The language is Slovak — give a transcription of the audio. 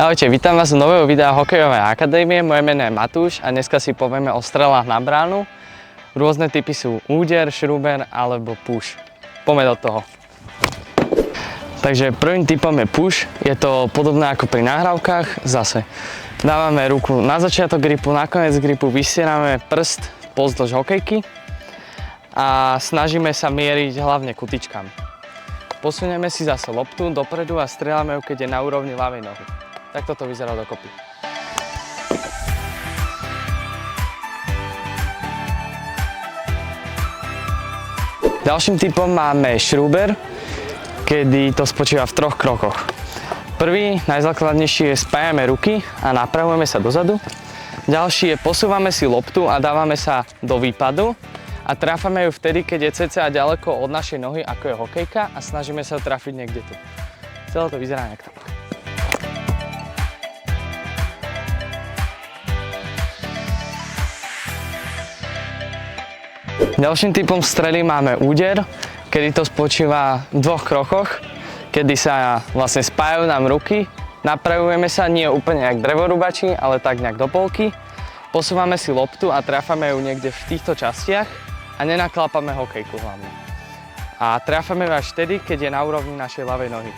Ahojte, vítam vás u nového videa Hokejovej akadémie. Moje meno je Matúš a dneska si povieme o strelách na bránu. Rôzne typy sú úder, šrúber alebo push. Poďme do toho. Takže prvým typom je push. Je to podobné ako pri nahrávkach. Zase dávame ruku na začiatok gripu, na koniec gripu, vystierame prst pozdĺž hokejky a snažíme sa mieriť hlavne kutičkám. Posunieme si zase loptu dopredu a strieľame ju, keď je na úrovni ľavej nohy. Tak toto vyzerá dokopy. Ďalším typom máme šrúber, kedy to spočíva v troch krokoch. Prvý, najzákladnejší je spájame ruky a napravujeme sa dozadu. Ďalší je posúvame si loptu a dávame sa do výpadu a tráfame ju vtedy, keď je cca ďaleko od našej nohy, ako je hokejka, a snažíme sa ju trafiť niekde tu. Celé to vyzerá nejak tak. Ďalším typom strely máme úder, kedy to spočíva v dvoch krokoch, kedy sa vlastne spájajú nám ruky, napravujeme sa nie úplne jak drevorúbači, ale tak nejak do polky, posúvame si loptu a tráfame ju niekde v týchto častiach a nenaklápame hokejku hlavne. A tráfame ju až vtedy, keď je na úrovni našej ľavej nohy.